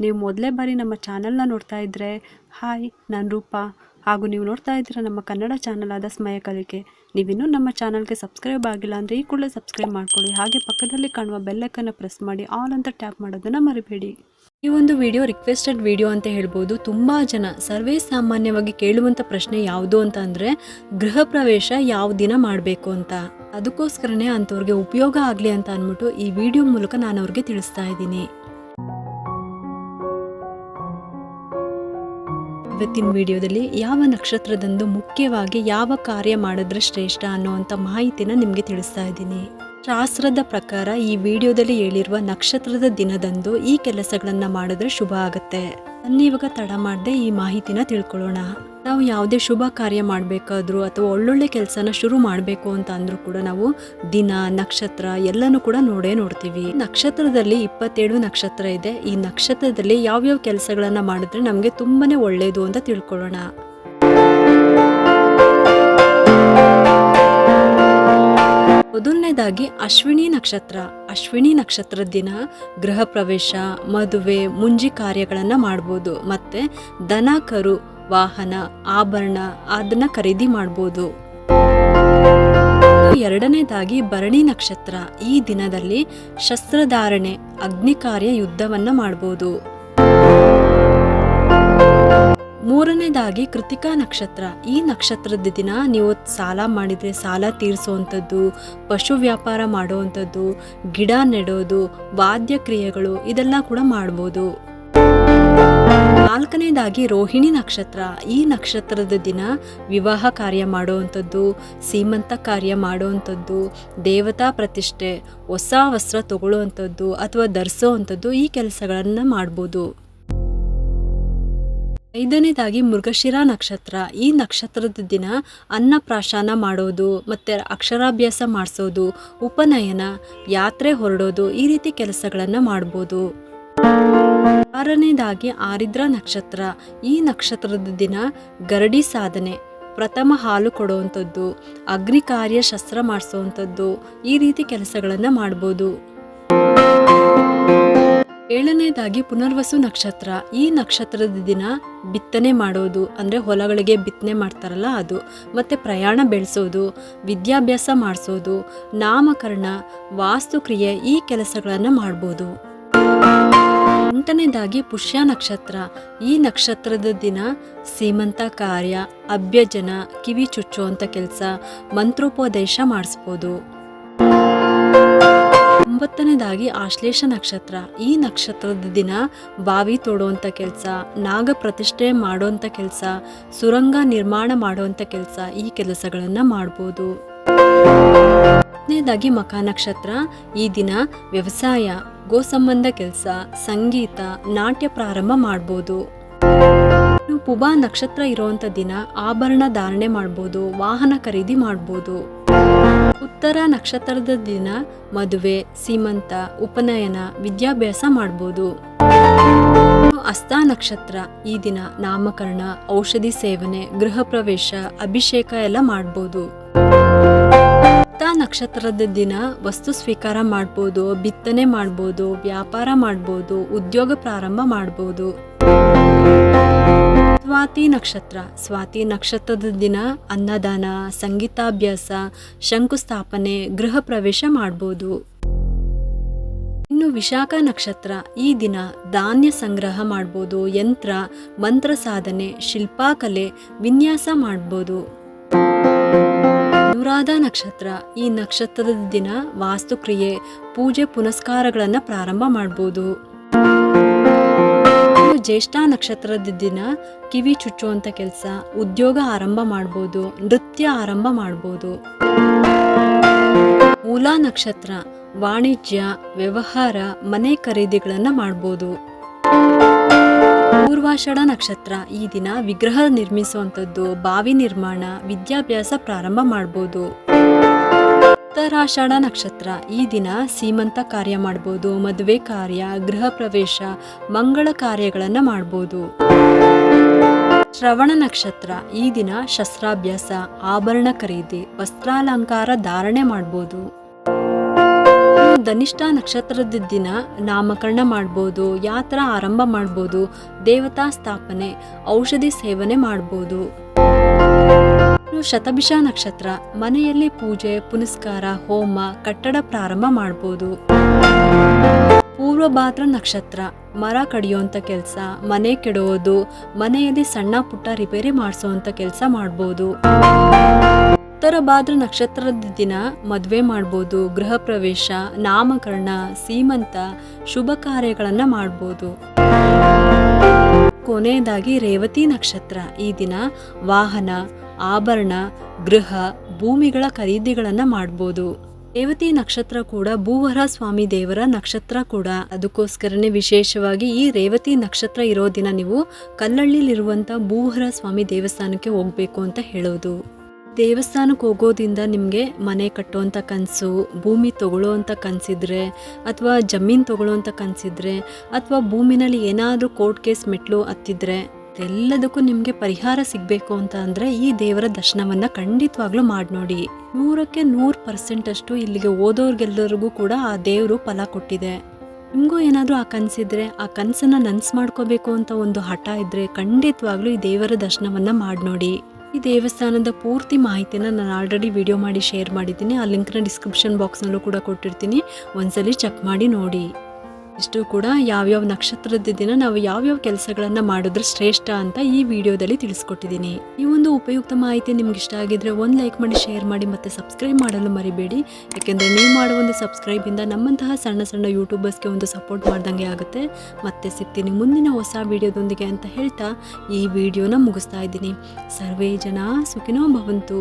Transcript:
ನೀವು ಮೊದಲೇ ಬಾರಿ ನಮ್ಮ ಚಾನಲ್ನ ನೋಡ್ತಾ ಇದ್ದರೆ ಹಾಯ್, ನಾನು ರೂಪಾ. ಹಾಗೂ ನೀವು ನೋಡ್ತಾ ಇದ್ದೀರಾ ನಮ್ಮ ಕನ್ನಡ ಚಾನಲ್ ಆದ ಸ್ಮಯ ಕಲಿಕೆ. ನೀವಿನ್ನೂ ನಮ್ಮ ಚಾನಲ್ಗೆ ಸಬ್ಸ್ಕ್ರೈಬ್ ಆಗಿಲ್ಲ ಅಂದರೆ ಈ ಕೂಡಲೇ ಸಬ್ಸ್ಕ್ರೈಬ್ ಮಾಡ್ಕೊಳ್ಳಿ. ಹಾಗೆ ಪಕ್ಕದಲ್ಲಿ ಕಾಣುವ ಬೆಲ್ಲೈಕನ್ನು ಪ್ರೆಸ್ ಮಾಡಿ ಆಲ್ ಅಂತ ಟ್ಯಾಪ್ ಮಾಡೋದನ್ನು ಮರಿಬೇಡಿ. ಈ ಒಂದು ವಿಡಿಯೋ ರಿಕ್ವೆಸ್ಟೆಡ್ ವಿಡಿಯೋ ಅಂತ ಹೇಳ್ಬೋದು. ತುಂಬ ಜನ ಸರ್ವೇ ಸಾಮಾನ್ಯವಾಗಿ ಕೇಳುವಂಥ ಪ್ರಶ್ನೆ ಯಾವುದು ಅಂತ ಅಂದರೆ ಗೃಹ ಪ್ರವೇಶ ಯಾವ ದಿನ ಮಾಡಬೇಕು ಅಂತ. ಅದಕ್ಕೋಸ್ಕರನೇ ಅಂಥವ್ರಿಗೆ ಉಪಯೋಗ ಆಗಲಿ ಅಂತ ಅಂದ್ಬಿಟ್ಟು ಈ ವಿಡಿಯೋ ಮೂಲಕ ನಾನು ಅವ್ರಿಗೆ ತಿಳಿಸ್ತಾ ಇದ್ದೀನಿ. ಇವತ್ತಿನ ವಿಡಿಯೋದಲ್ಲಿ ಯಾವ ನಕ್ಷತ್ರದಂದು ಮುಖ್ಯವಾಗಿ ಯಾವ ಕಾರ್ಯ ಮಾಡಿದ್ರೆ ಶ್ರೇಷ್ಠ ಅನ್ನೋವಂಥ ಮಾಹಿತಿನ ನಿಮಗೆ ತಿಳಿಸ್ತಾ ಇದ್ದೀನಿ. ಶಾಸ್ತ್ರದ ಪ್ರಕಾರ ಈ ವಿಡಿಯೋದಲ್ಲಿ ಹೇಳಿರುವ ನಕ್ಷತ್ರದ ದಿನದಂದು ಈ ಕೆಲಸಗಳನ್ನ ಮಾಡಿದ್ರೆ ಶುಭ ಆಗುತ್ತೆ. ಇವಾಗ ತಡ ಮಾಡದೆ ಈ ಮಾಹಿತಿನ ತಿಳ್ಕೊಳ್ಳೋಣ. ನಾವು ಯಾವುದೇ ಶುಭ ಕಾರ್ಯ ಮಾಡಬೇಕಾದ್ರೂ ಅಥವಾ ಒಳ್ಳೊಳ್ಳೆ ಕೆಲಸನ ಶುರು ಮಾಡಬೇಕು ಅಂತ ಅಂದ್ರೂ ಕೂಡ ನಾವು ದಿನ, ನಕ್ಷತ್ರ ಎಲ್ಲನೂ ಕೂಡ ನೋಡ್ತೀವಿ. ನಕ್ಷತ್ರದಲ್ಲಿ 27 ನಕ್ಷತ್ರ ಇದೆ. ಈ ನಕ್ಷತ್ರದಲ್ಲಿ ಯಾವ್ಯಾವ ಕೆಲಸಗಳನ್ನ ಮಾಡಿದ್ರೆ ನಮಗೆ ತುಂಬಾನೇ ಒಳ್ಳೇದು ಅಂತ ತಿಳ್ಕೊಳ್ಳೋಣ. ಮೊದಲನೇದಾಗಿ ಅಶ್ವಿನಿ ನಕ್ಷತ್ರ. ಅಶ್ವಿನಿ ನಕ್ಷತ್ರದ ದಿನ ಗೃಹ ಪ್ರವೇಶ, ಮದುವೆ, ಮುಂಜಿ ಕಾರ್ಯಗಳನ್ನ ಮಾಡ್ಬೋದು. ಮತ್ತೆ ದನ, ಕರು, ವಾಹನ, ಆಭರಣ ಅದನ್ನ ಖರೀದಿ ಮಾಡ್ಬೋದು. ಎರಡನೇದಾಗಿ ಭರಣಿ ನಕ್ಷತ್ರ. ಈ ದಿನದಲ್ಲಿ ಶಸ್ತ್ರಧಾರಣೆ, ಅಗ್ನಿ ಕಾರ್ಯ, ಯುದ್ಧವನ್ನ ಮಾಡ್ಬೋದು. ಮೂರನೇದಾಗಿ ಕೃತಿಕಾ ನಕ್ಷತ್ರ. ಈ ನಕ್ಷತ್ರದ ದಿನ ನೀವು ಸಾಲ ಮಾಡಿದರೆ ಸಾಲ ತೀರಿಸುವಂಥದ್ದು, ಪಶು ವ್ಯಾಪಾರ ಮಾಡುವಂಥದ್ದು, ಗಿಡ ನೆಡೋದು, ವಾದ್ಯ ಕ್ರಿಯೆಗಳು ಇದೆಲ್ಲ ಕೂಡ ಮಾಡ್ಬೋದು. ನಾಲ್ಕನೇದಾಗಿ ರೋಹಿಣಿ ನಕ್ಷತ್ರ. ಈ ನಕ್ಷತ್ರದ ದಿನ ವಿವಾಹ ಕಾರ್ಯ ಮಾಡುವಂಥದ್ದು, ಸೀಮಂತ ಕಾರ್ಯ ಮಾಡುವಂಥದ್ದು, ದೇವತಾ ಪ್ರತಿಷ್ಠೆ, ಹೊಸ ವಸ್ತ್ರ ತಗೊಳ್ಳುವಂಥದ್ದು ಅಥವಾ ಧರಿಸೋವಂಥದ್ದು ಈ ಕೆಲಸಗಳನ್ನು ಮಾಡ್ಬೋದು. ಐದನೇದಾಗಿ ಮೃಗಶಿರ ನಕ್ಷತ್ರ. ಈ ನಕ್ಷತ್ರದ ದಿನ ಅನ್ನಪ್ರಾಶನ ಮಾಡೋದು, ಮತ್ತೆ ಅಕ್ಷರಾಭ್ಯಾಸ ಮಾಡಿಸೋದು, ಉಪನಯನ, ಯಾತ್ರೆ ಹೊರಡೋದು ಈ ರೀತಿ ಕೆಲಸಗಳನ್ನು ಮಾಡ್ಬೋದು. ಆರನೇದಾಗಿ ಆರಿದ್ರ ನಕ್ಷತ್ರ. ಈ ನಕ್ಷತ್ರದ ದಿನ ಗರಡಿ ಸಾಧನೆ, ಪ್ರಥಮ ಹಾಲು ಕೊಡುವಂಥದ್ದು, ಅಗ್ನಿ ಕಾರ್ಯ, ಶಸ್ತ್ರ ಮಾಡಿಸೋವಂಥದ್ದು ಈ ರೀತಿ ಕೆಲಸಗಳನ್ನು ಮಾಡ್ಬೋದು. ಏಳನೇದಾಗಿ ಪುನರ್ವಸು ನಕ್ಷತ್ರ. ಈ ನಕ್ಷತ್ರದ ದಿನ ಬಿತ್ತನೆ ಮಾಡೋದು, ಅಂದರೆ ಹೊಲಗಳಿಗೆ ಬಿತ್ತನೆ ಮಾಡ್ತಾರಲ್ಲ ಅದು, ಮತ್ತೆ ಪ್ರಯಾಣ ಬೆಳೆಸೋದು, ವಿದ್ಯಾಭ್ಯಾಸ ಮಾಡಿಸೋದು, ನಾಮಕರಣ, ವಾಸ್ತುಕ್ರಿಯೆ ಈ ಕೆಲಸಗಳನ್ನು ಮಾಡ್ಬೋದು. ಎಂಟನೇದಾಗಿ ಪುಷ್ಯ ನಕ್ಷತ್ರ. ಈ ನಕ್ಷತ್ರದ ದಿನ ಸೀಮಂತ ಕಾರ್ಯ, ಅಭ್ಯಜನ, ಕಿವಿ ಚುಚ್ಚುವಂಥ ಕೆಲಸ, ಮಂತ್ರೋಪದೇಶ ಮಾಡಿಸ್ಬೋದು. ಒಂಬತ್ತನೇದಾಗಿ ಆಶ್ಲೇಷ ನಕ್ಷತ್ರ. ಈ ನಕ್ಷತ್ರದ ದಿನ ಬಾವಿ ತೋಡುವಂಥ ಕೆಲಸ, ನಾಗ ಪ್ರತಿಷ್ಠೆ ಮಾಡುವಂಥ ಕೆಲಸ, ಸುರಂಗ ನಿರ್ಮಾಣ ಮಾಡುವಂಥ ಕೆಲಸ ಈ ಕೆಲಸಗಳನ್ನು ಮಾಡ್ಬೋದು. ಹತ್ತನೇದಾಗಿ ಮಖ ನಕ್ಷತ್ರ. ಈ ದಿನ ವ್ಯವಸಾಯ, ಗೋ ಸಂಬಂಧ ಕೆಲಸ, ಸಂಗೀತ, ನಾಟ್ಯ ಪ್ರಾರಂಭ ಮಾಡ್ಬೋದು. ಪುಬಾ ನಕ್ಷತ್ರ ಇರುವಂಥ ದಿನ ಆಭರಣ ಧಾರಣೆ ಮಾಡ್ಬೋದು, ವಾಹನ ಖರೀದಿ ಮಾಡ್ಬೋದು. ಉತ್ತರ ನಕ್ಷತ್ರದ ದಿನ ಮದುವೆ, ಸೀಮಂತ, ಉಪನಯನ, ವಿದ್ಯಾಭ್ಯಾಸ ಮಾಡ್ಬೋದು. ಹಸ್ತ ನಕ್ಷತ್ರ. ಈ ದಿನ ನಾಮಕರಣ, ಔಷಧಿ ಸೇವನೆ, ಗೃಹ ಪ್ರವೇಶ, ಅಭಿಷೇಕ ಎಲ್ಲ ಮಾಡ್ಬೋದು. ಹಸ್ತ ನಕ್ಷತ್ರದ ದಿನ ವಸ್ತು ಸ್ವೀಕಾರ ಮಾಡ್ಬೋದು, ಬಿತ್ತನೆ ಮಾಡ್ಬೋದು, ವ್ಯಾಪಾರ ಮಾಡ್ಬೋದು, ಉದ್ಯೋಗ ಪ್ರಾರಂಭ ಮಾಡ್ಬೋದು. ಸ್ವಾತಿ ನಕ್ಷತ್ರ. ಸ್ವಾತಿ ನಕ್ಷತ್ರದ ದಿನ ಅನ್ನದಾನ, ಸಂಗೀತಾಭ್ಯಾಸ, ಶಂಕುಸ್ಥಾಪನೆ, ಗೃಹ ಪ್ರವೇಶ ಮಾಡ್ಬೋದು. ಇನ್ನು ವಿಶಾಖ ನಕ್ಷತ್ರ. ಈ ದಿನ ಧಾನ್ಯ ಸಂಗ್ರಹ ಮಾಡ್ಬೋದು, ಯಂತ್ರ, ಮಂತ್ರ ಸಾಧನೆ, ಶಿಲ್ಪಕಲೆ, ವಿನ್ಯಾಸ ಮಾಡ್ಬೋದು. ಅನುರಾಧ ನಕ್ಷತ್ರ. ಈ ನಕ್ಷತ್ರದ ದಿನ ವಾಸ್ತುಕ್ರಿಯೆ, ಪೂಜೆ ಪುನಸ್ಕಾರಗಳನ್ನು ಪ್ರಾರಂಭ ಮಾಡ್ಬೋದು. ಜ್ಯೇಷ್ಠ ನಕ್ಷತ್ರದ ದಿನ ಕಿವಿ ಚುಚ್ಚುವಂಥ ಕೆಲಸ, ಉದ್ಯೋಗ ಆರಂಭ ಮಾಡ್ಬೋದು, ನೃತ್ಯ ಆರಂಭ ಮಾಡ್ಬೋದು. ಮೂಲ ನಕ್ಷತ್ರ. ವಾಣಿಜ್ಯ, ವ್ಯವಹಾರ, ಮನೆ ಖರೀದಿಗಳನ್ನು ಮಾಡ್ಬೋದು. ಪೂರ್ವಾಷಾಢ ನಕ್ಷತ್ರ. ಈ ದಿನ ವಿಗ್ರಹ ನಿರ್ಮಿಸುವಂಥದ್ದು, ಬಾವಿ ನಿರ್ಮಾಣ, ವಿದ್ಯಾಭ್ಯಾಸ ಪ್ರಾರಂಭ ಮಾಡ್ಬೋದು. ಉತ್ತರಾಷಾಢ ನಕ್ಷತ್ರ. ಈ ದಿನ ಸೀಮಂತ ಕಾರ್ಯ ಮಾಡ್ಬೋದು, ಮದುವೆ ಕಾರ್ಯ, ಗೃಹ ಪ್ರವೇಶ, ಮಂಗಳ ಕಾರ್ಯಗಳನ್ನು ಮಾಡ್ಬೋದು. ಶ್ರವಣ ನಕ್ಷತ್ರ. ಈ ದಿನ ಶಸ್ತ್ರಾಭ್ಯಾಸ, ಆಭರಣ ಖರೀದಿ, ವಸ್ತ್ರಾಲಂಕಾರ ಧಾರಣೆ ಮಾಡ್ಬೋದು. ಧನಿಷ್ಠ ನಕ್ಷತ್ರದ ದಿನ ನಾಮಕರಣ ಮಾಡ್ಬೋದು, ಯಾತ್ರಾ ಆರಂಭ ಮಾಡ್ಬೋದು, ದೇವತಾ ಸ್ಥಾಪನೆ, ಔಷಧಿ ಸೇವನೆ ಮಾಡ್ಬೋದು. ಶತಭಿಷ ನಕ್ಷತ್ರ, ಮನೆಯಲ್ಲಿ ಪೂಜೆ ಪುನಸ್ಕಾರ, ಹೋಮ, ಕಟ್ಟಡ ಪ್ರಾರಂಭ ಮಾಡ್ಬೋದು. ಪೂರ್ವಭಾದ್ರ ನಕ್ಷತ್ರ, ಮರ ಕಡಿಯೋಂಥ ಕೆಲಸ, ಮನೆ ಕೆಡೋದು, ಮನೆಯಲ್ಲಿ ಸಣ್ಣ ಪುಟ್ಟ ರಿಪೇರಿ ಮಾಡಿಸೋಂಥ ಕೆಲಸ ಮಾಡ್ಬೋದು. ಉತ್ತರ ಭಾದ್ರ ನಕ್ಷತ್ರದ ದಿನ ಮದುವೆ ಮಾಡ್ಬೋದು, ಗೃಹ ಪ್ರವೇಶ, ನಾಮಕರಣ, ಸೀಮಂತ, ಶುಭ ಕಾರ್ಯಗಳನ್ನು ಮಾಡ್ಬೋದು. ಕೊನೆಯದಾಗಿ ರೇವತಿ ನಕ್ಷತ್ರ, ಈ ದಿನ ವಾಹನ, ಆಭರಣ, ಗೃಹ, ಭೂಮಿಗಳ ಖರೀದಿಗಳನ್ನು ಮಾಡ್ಬೋದು. ರೇವತಿ ನಕ್ಷತ್ರ ಕೂಡ ಭೂವರ ಸ್ವಾಮಿ ದೇವರ ನಕ್ಷತ್ರ ಕೂಡ. ಅದಕ್ಕೋಸ್ಕರನೇ ವಿಶೇಷವಾಗಿ ಈ ರೇವತಿ ನಕ್ಷತ್ರ ಇರೋ ದಿನ ನೀವು ಕಲ್ಲಳ್ಳಿಲಿರುವಂಥ ಭೂವರ ಸ್ವಾಮಿ ದೇವಸ್ಥಾನಕ್ಕೆ ಹೋಗ್ಬೇಕು ಅಂತ ಹೇಳೋದು. ದೇವಸ್ಥಾನಕ್ಕೆ ಹೋಗೋದ್ರಿಂದ ನಿಮಗೆ ಮನೆ ಕಟ್ಟೋವಂಥ ಕನಸು, ಭೂಮಿ ತೊಗೊಳ್ಳೋವಂಥ ಕನಸಿದ್ರೆ, ಅಥವಾ ಜಮೀನು ತೊಗೊಳ್ಳೋವಂಥ ಕನಸಿದ್ರೆ, ಅಥವಾ ಭೂಮಿನಲ್ಲಿ ಏನಾದರೂ ಕೋರ್ಟ್ ಕೇಸ್ ಮೆಟ್ಲು ಹತ್ತಿದ್ರೆ, ಎಲ್ಲದಕ್ಕೂ ನಿಮಗೆ ಪರಿಹಾರ ಸಿಗಬೇಕು ಅಂತ ಅಂದರೆ ಈ ದೇವರ ದರ್ಶನವನ್ನು ಖಂಡಿತವಾಗ್ಲೂ ಮಾಡಿ ನೋಡಿ. 100ಕ್ಕೆ 100% ಅಷ್ಟು ಇಲ್ಲಿಗೆ ಓದೋರ್ಗೆಲ್ಲರಿಗೂ ಕೂಡ ಆ ದೇವರು ಫಲ ಕೊಟ್ಟಿದೆ. ನಿಮಗೂ ಏನಾದರೂ ಆ ಕನಸಿದ್ರೆ, ಆ ಕನಸನ್ನು ನನಸು ಮಾಡ್ಕೋಬೇಕು ಅಂತ ಒಂದು ಹಠ ಇದ್ದರೆ ಖಂಡಿತವಾಗ್ಲೂ ಈ ದೇವರ ದರ್ಶನವನ್ನು ಮಾಡಿ ನೋಡಿ. ಈ ದೇವಸ್ಥಾನದ ಪೂರ್ತಿ ಮಾಹಿತಿನ ನಾನು ಆಲ್ರೆಡಿ ವಿಡಿಯೋ ಮಾಡಿ ಶೇರ್ ಮಾಡಿದ್ದೀನಿ. ಆ ಲಿಂಕ್ನ ಡಿಸ್ಕ್ರಿಪ್ಷನ್ ಬಾಕ್ಸ್ನಲ್ಲೂ ಕೂಡ ಕೊಟ್ಟಿರ್ತೀನಿ, ಒಂದ್ಸಲಿ ಚೆಕ್ ಮಾಡಿ ನೋಡಿ. ಇಷ್ಟು ಕೂಡ ಯಾವ್ಯಾವ ನಕ್ಷತ್ರದ ದಿನ ನಾವು ಯಾವ್ಯಾವ ಕೆಲಸಗಳನ್ನು ಮಾಡಿದ್ರೆ ಶ್ರೇಷ್ಠ ಅಂತ ಈ ವಿಡಿಯೋದಲ್ಲಿ ತಿಳಿಸ್ಕೊಟ್ಟಿದ್ದೀನಿ. ಈ ಒಂದು ಉಪಯುಕ್ತ ಮಾಹಿತಿ ನಿಮ್ಗೆ ಇಷ್ಟ ಆಗಿದ್ರೆ ಒಂದು ಲೈಕ್ ಮಾಡಿ, ಶೇರ್ ಮಾಡಿ, ಮತ್ತೆ ಸಬ್ಸ್ಕ್ರೈಬ್ ಮಾಡಲು ಮರಿಬೇಡಿ. ಯಾಕೆಂದರೆ ನೀವು ಮಾಡೋ ಒಂದು ಸಬ್ಸ್ಕ್ರೈಬಿಂದ ನಮ್ಮಂತಹ ಸಣ್ಣ ಸಣ್ಣ ಯೂಟ್ಯೂಬರ್ಸ್ಗೆ ಒಂದು ಸಪೋರ್ಟ್ ಮಾಡ್ದಂಗೆ ಆಗುತ್ತೆ. ಮತ್ತೆ ಸಿಗ್ತೀನಿ ಮುಂದಿನ ಹೊಸ ವಿಡಿಯೋದೊಂದಿಗೆ ಅಂತ ಹೇಳ್ತಾ ಈ ವಿಡಿಯೋನ ಮುಗಿಸ್ತಾ ಇದ್ದೀನಿ. ಸರ್ವೇ ಜನ ಸುಖಿನೋ ಭವಂತು.